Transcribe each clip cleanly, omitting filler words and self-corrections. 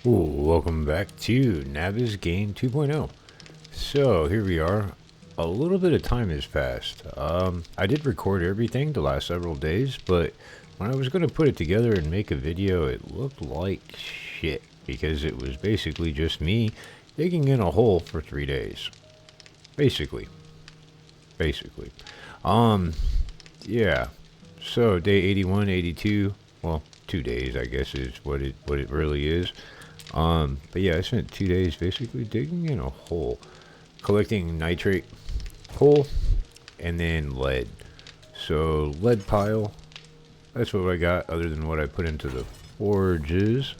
Welcome back to Navezgane 2.0. So here we are. A little bit of time has passed. I did record everything the last several days, but when I was going to put it together and make a video, it looked like shit because it was basically just me digging in a hole for 3 days. Basically. Basically. Yeah. So day 81, 82, well, 2 days I guess is what it really is. But yeah, I spent 2 days basically digging in a hole, collecting nitrate, coal, and then lead. So lead pile, that's what I got other than what I put into the forges.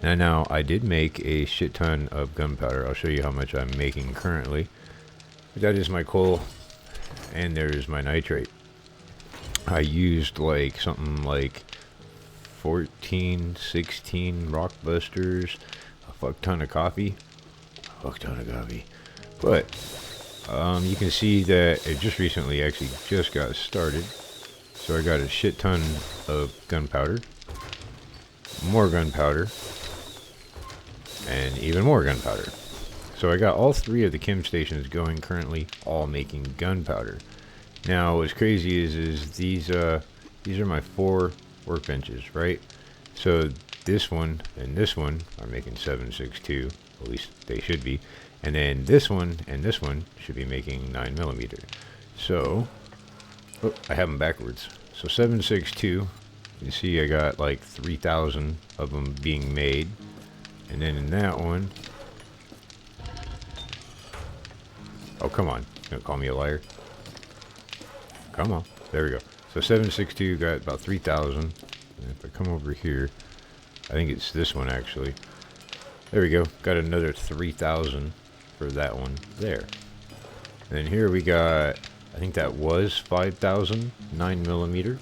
And now I did make a shit ton of gunpowder. I'll show you how much I'm making currently. But that is my coal, and there's my nitrate. I used like something like 14, 16 rock busters, a fuck ton of coffee. But you can see that it just recently actually just got started. So I got a shit ton of gunpowder, more gunpowder, and even more gunpowder. So I got all three of the chem stations going currently, all making gunpowder. Now what's crazy is these are my 4 workbenches, right? So this one and this one are making 7.62, at least they should be, and then this one and this one should be making 9mm. So I have them backwards. So 7.62, you see I got like 3,000 of them being made, and then in that one, oh come on, don't call me a liar. Come on, there we go. So 7.62 got about 3,000. If I come over here, I think it's this one actually. There we go. Got another 3,000 for that one there. And then here we got, I think that was 5,000 9mm.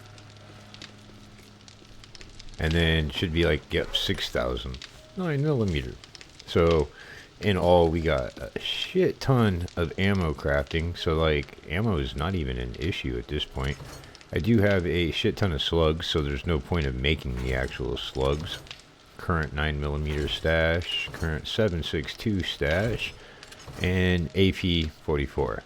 And then should be like, yep, 6,000 9mm. So in all, we got a shit ton of ammo crafting. So like, ammo is not even an issue at this point. I do have a shit ton of slugs, so there's no point of making the actual slugs. Current 9mm stash, current 7.62 stash, and AP-44.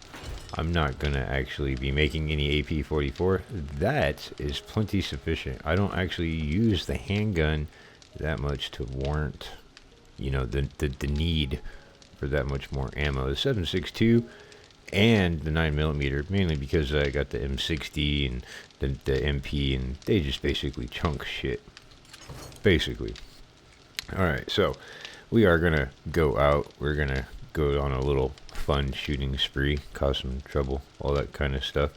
I'm not going to actually be making any AP-44. That is plenty sufficient. I don't actually use the handgun that much to warrant, you know, the need for that much more ammo. The 7.62 and the 9mm, mainly because I got the M60 and the MP, and they just basically chunk shit. Basically. Alright, so we are gonna go out. We're gonna go on a little fun shooting spree, cause some trouble, all that kind of stuff.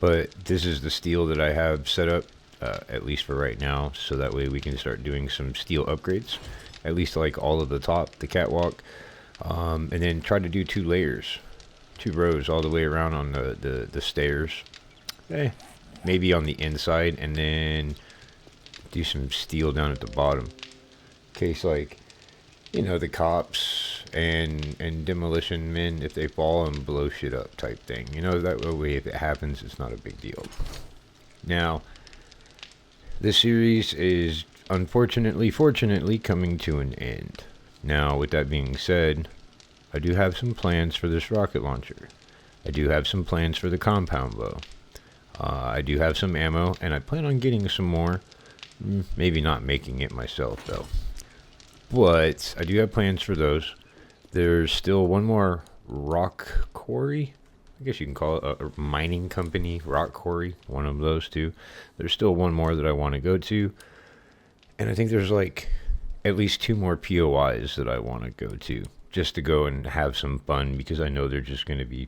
But this is the steel that I have set up, at least for right now, so that way we can start doing some steel upgrades. At least like all of the top, the catwalk, and then try to do 2 layers. 2 rows all the way around on the stairs. Maybe on the inside, and then do some steel down at the bottom. In case, like, you know, the cops and demolition men, if they fall and blow shit up type thing. You know, that way if it happens, it's not a big deal. Now, this series is fortunately coming to an end. Now, with that being said, I do have some plans for this rocket launcher. I do have some plans for the compound bow. I do have some ammo, and I plan on getting some more. Maybe not making it myself, though. But I do have plans for those. There's still one more rock quarry. I guess you can call it a mining company, rock quarry, one of those two. There's still one more that I want to go to. And I think there's like at least 2 more POIs that I want to go to. Just to go and have some fun, because I know they're just going to be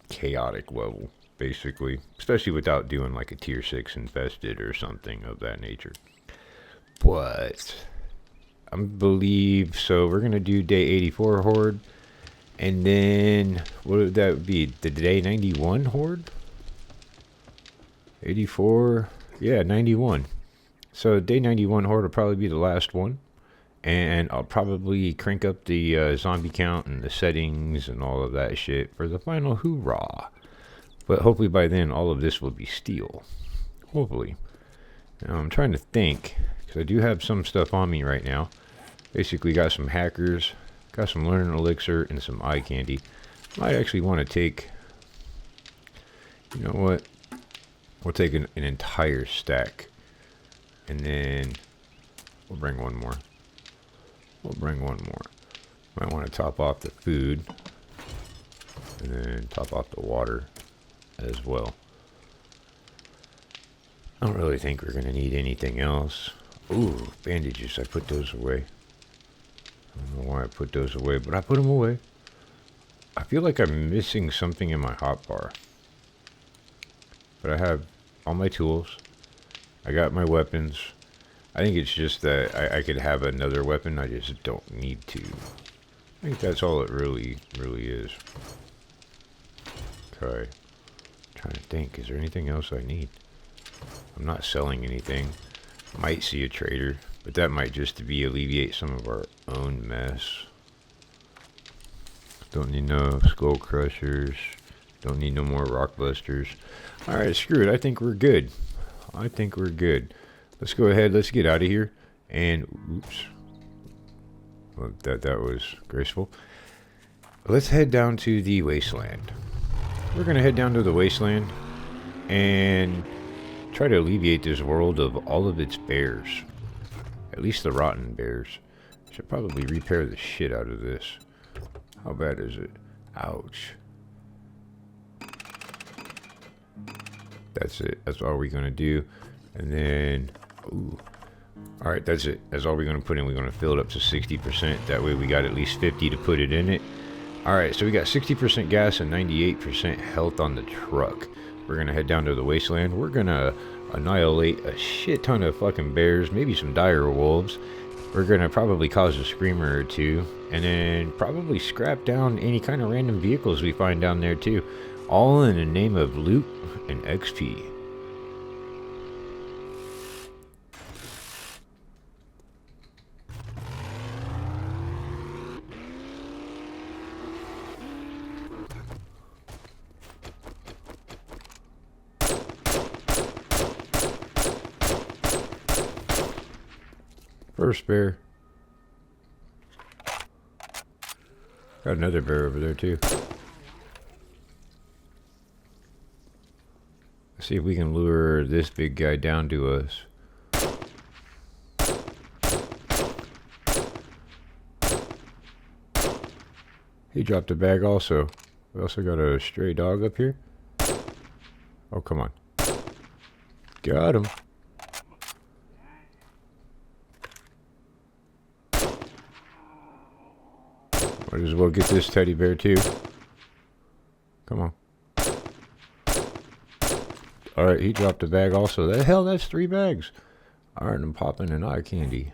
chaotic level, basically. Especially without doing like a tier 6 infested or something of that nature. But I believe, so we're going to do day 84 horde. And then, what would that be? The day 91 horde? 84, yeah, 91. So day 91 horde will probably be the last one. And I'll probably crank up the zombie count and the settings and all of that shit for the final hoorah. But hopefully by then all of this will be steel. Hopefully. Now I'm trying to think, because I do have some stuff on me right now. Basically got some hackers, got some learning elixir, and some eye candy. Might actually want to take, you know what? We'll take an entire stack. And then we'll bring one more. Might want to top off the food. And then top off the water as well. I don't really think we're going to need anything else. Ooh, bandages. I put those away. I don't know why I put those away, but I put them away. I feel like I'm missing something in my hotbar. But I have all my tools. I got my weapons. I think it's just that I could have another weapon. I just don't need to. I think that's all it really is. Okay. Trying to think. Is there anything else I need? I'm not selling anything. Might see a trader, but that might just be alleviate some of our own mess. Don't need no skull crushers. Don't need no more rock busters. Alright, screw it. I think we're good. Let's go ahead. Let's get out of here. And, oops. Well, that was graceful. Let's head down to the wasteland. We're going to head down to the wasteland and try to alleviate this world of all of its bears. At least the rotten bears. Should probably repair the shit out of this. How bad is it? Ouch. That's it. That's all we're going to do. And then, ooh. Alright, that's it. That's all we're going to put in. We're going to fill it up to 60%. That way we got at least 50 to put it in it. Alright, so we got 60% gas and 98% health on the truck. We're going to head down to the wasteland. We're going to annihilate a shit ton of fucking bears. Maybe some dire wolves. We're going to probably cause a screamer or two. And then probably scrap down any kind of random vehicles we find down there too. All in the name of loot and XP. First bear. Got another bear over there too. Let's see if we can lure this big guy down to us. He dropped a bag also. We also got a stray dog up here. Oh, come on. Got him. Might as well get this teddy bear too. Come on. Alright, he dropped a bag also. The hell, that's 3 bags. Alright, I'm popping an eye candy.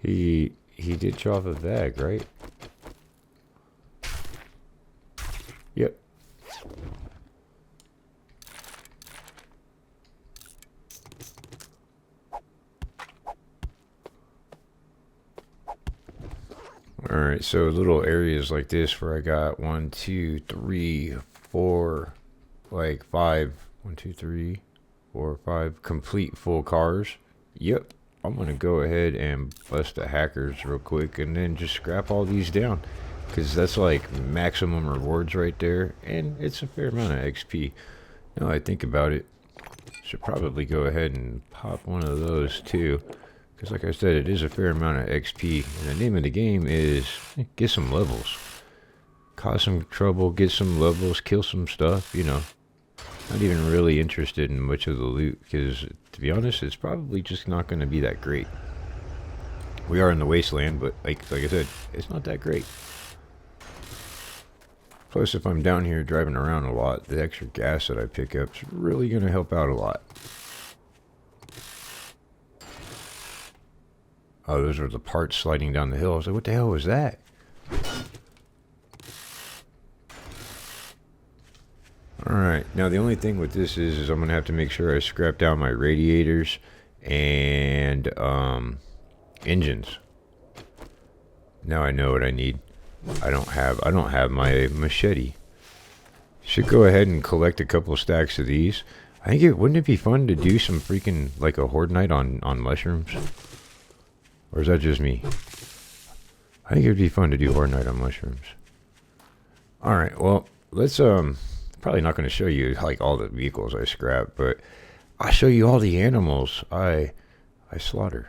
He did drop a bag, right? Yep. Alright, so little areas like this where I got 1, 2, 3, 4, like 5, 1, 2, 3, 4, 5 complete full cars. Yep. I'm gonna go ahead and bust the hackers real quick and then just scrap all these down, because that's like maximum rewards right there, and it's a fair amount of XP. Now I think about it, should probably go ahead and pop one of those too, because like I said, it is a fair amount of XP, and the name of the game is get some levels, cause some trouble, get some levels, kill some stuff, you know. Not even really interested in much of the loot, because to be honest, it's probably just not going to be that great. We are in the wasteland, but like I said, it's not that great. Plus, if I'm down here driving around a lot, the extra gas that I pick up is really going to help out a lot. Oh, those are the parts sliding down the hill. I was like, what the hell was that? Now the only thing with this is I'm gonna have to make sure I scrap down my radiators and engines. Now I know what I need. I don't have my machete. Should go ahead and collect a couple stacks of these. I think wouldn't it be fun to do some freaking like a horde night on mushrooms? Or is that just me? I think it'd be fun to do horde night on mushrooms. All right, well, let's probably not going to show you like all the vehicles I scrap, but I'll show you all the animals I slaughter.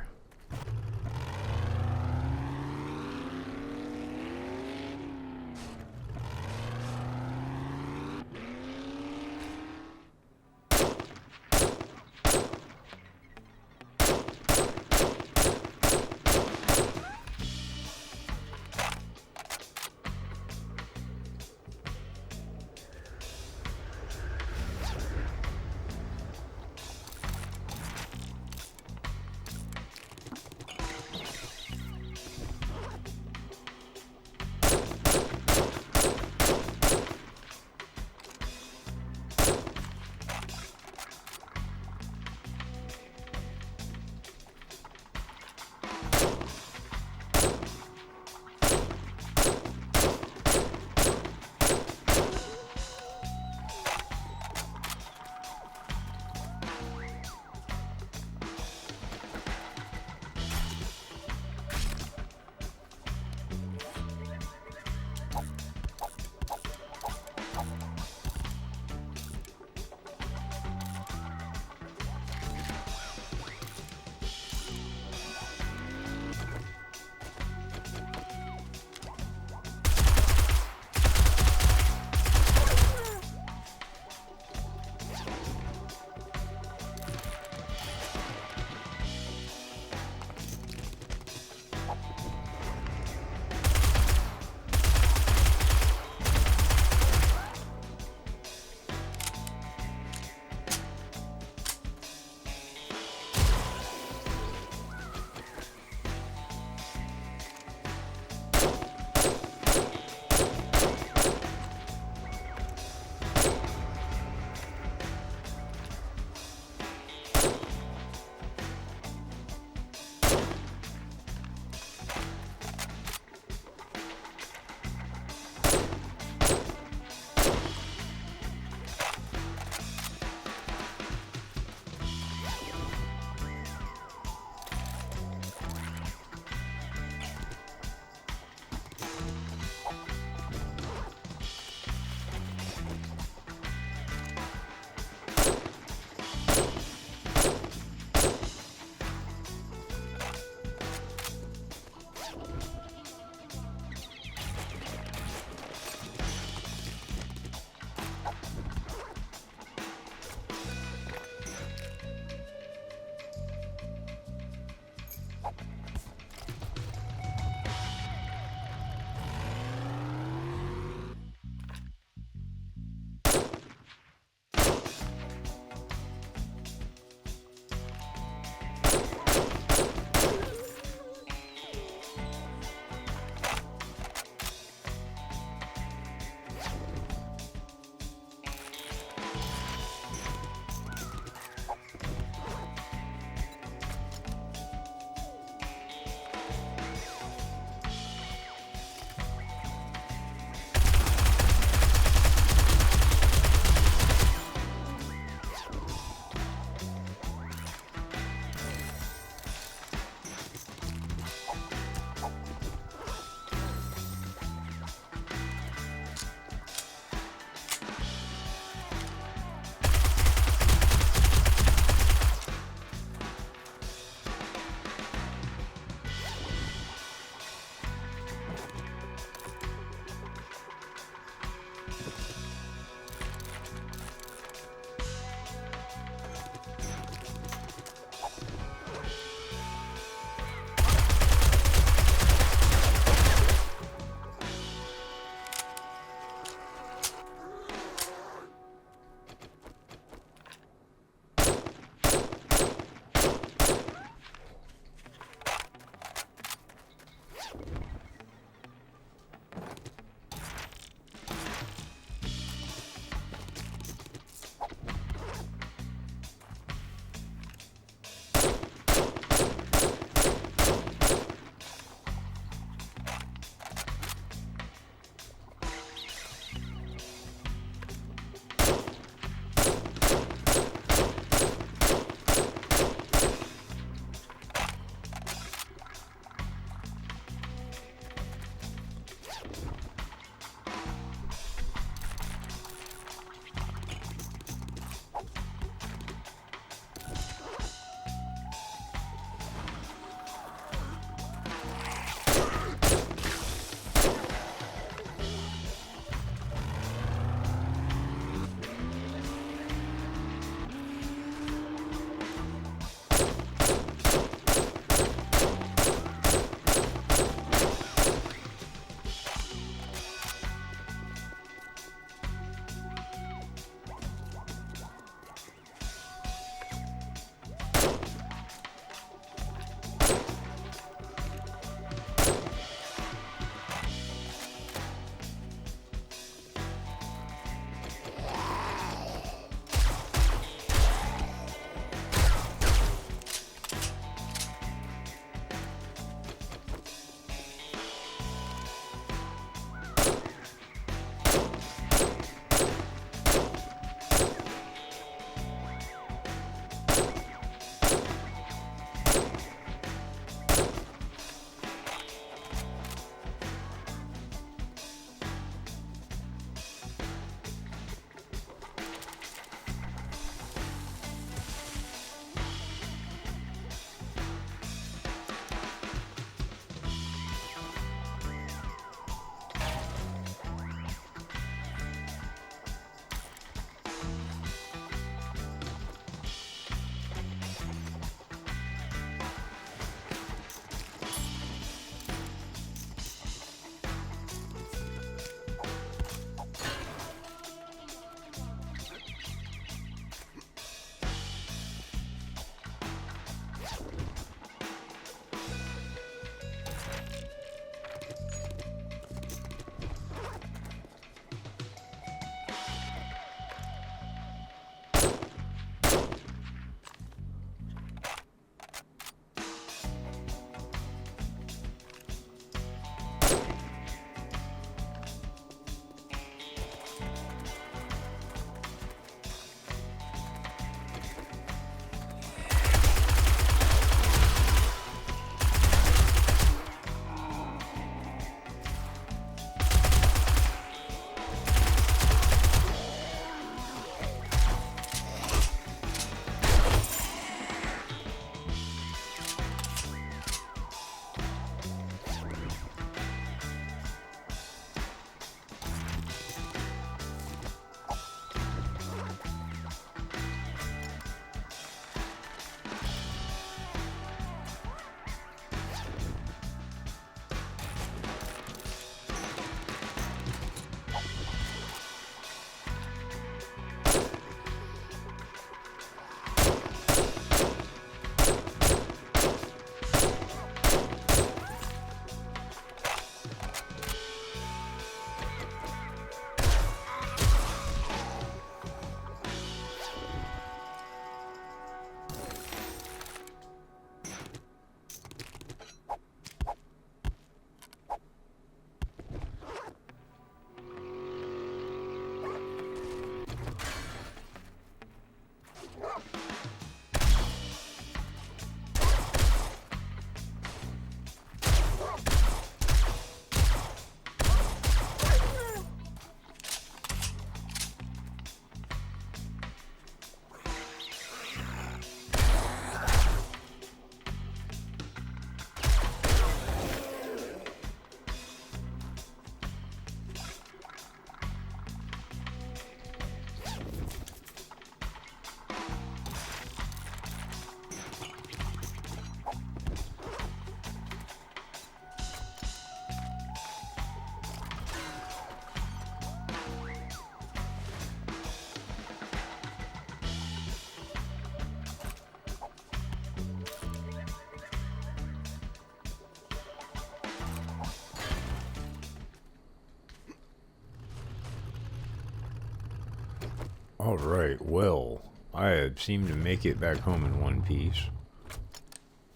Alright, well, I have seemed to make it back home in one piece.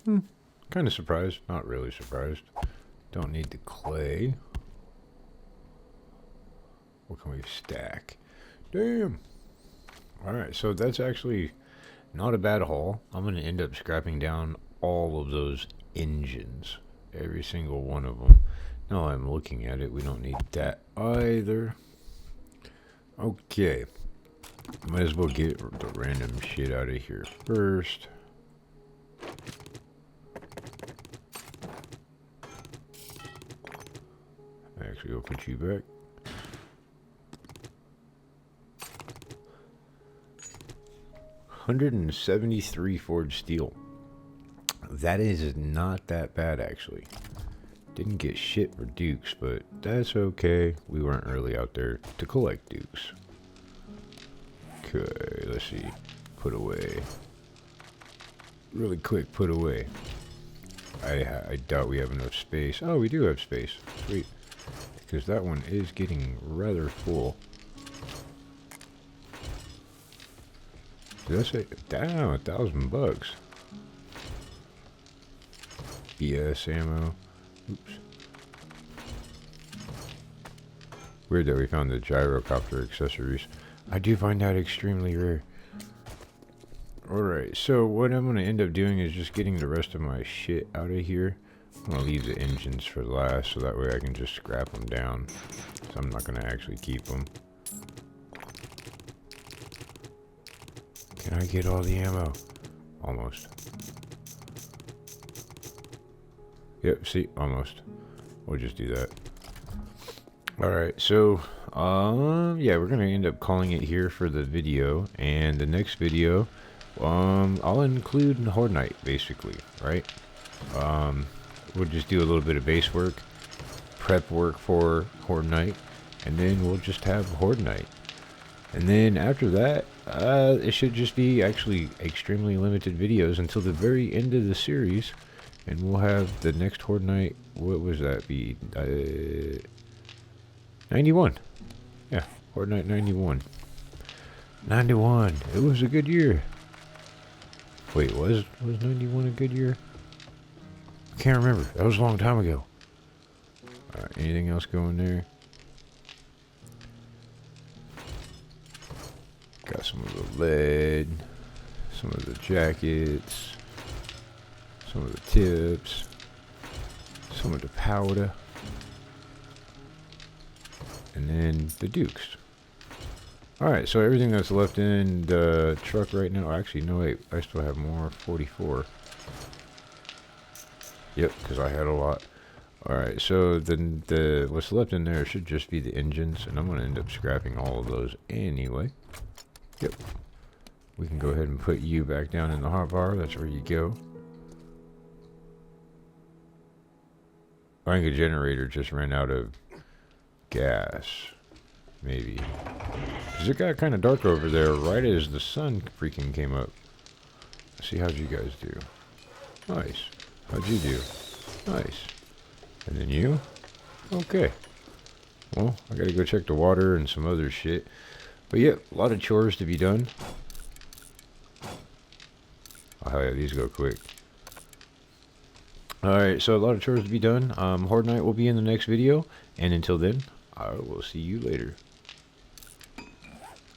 Kind of surprised, not really surprised. Don't need the clay. What can we stack? Damn! Alright, so that's actually not a bad haul. I'm going to end up scrapping down all of those engines. Every single one of them. Now I'm looking at it, we don't need that either. Okay. Might as well get the random shit out of here first. Actually, I'll put you back. $173 forged steel. That is not that bad, actually. Didn't get shit for dukes, but that's okay. We weren't really out there to collect dukes. Okay, let's see. Put away. Really quick, put away. I doubt we have enough space. Oh, we do have space. Sweet. Because that one is getting rather full. Did I say? Damn, $1,000. BS ammo. Oops. Weird that we found the gyrocopter accessories. I do find that extremely rare. Alright, so what I'm going to end up doing is just getting the rest of my shit out of here. I'm going to leave the engines for last so that way I can just scrap them down. So I'm not going to actually keep them. Can I get all the ammo? Almost. Yep, see, almost. We'll just do that. Alright, so, yeah, we're going to end up calling it here for the video. And the next video, I'll include Horde Night, basically, right? We'll just do a little bit of base work, prep work for Horde Night, and then we'll just have Horde Night. And then after that, it should just be actually extremely limited videos until the very end of the series. And we'll have the next Horde Night, what was that be? 91. Yeah, Horde Night 91. 91. It was a good year. Wait, was 91 a good year? I can't remember. That was a long time ago. Alright, anything else going there? Got some of the lead, some of the jackets, some of the tips, some of the powder, and then the dukes. Alright, so everything that's left in the truck right now, actually, no wait, I still have more, 44. Yep, because I had a lot. Alright, so then what's left in there should just be the engines, and I'm going to end up scrapping all of those anyway. Yep. We can go ahead and put you back down in the hotbar, that's where you go. I think a generator just ran out of gas. Maybe. Because it got kind of dark over there right as the sun freaking came up. Let's see, how'd you guys do? Nice. How'd you do? Nice. And then you? Okay. Well, I gotta go check the water and some other shit. But yeah, a lot of chores to be done. Oh yeah, these go quick. Alright, so a lot of chores to be done. Horde Night will be in the next video. And until then, I will see you later.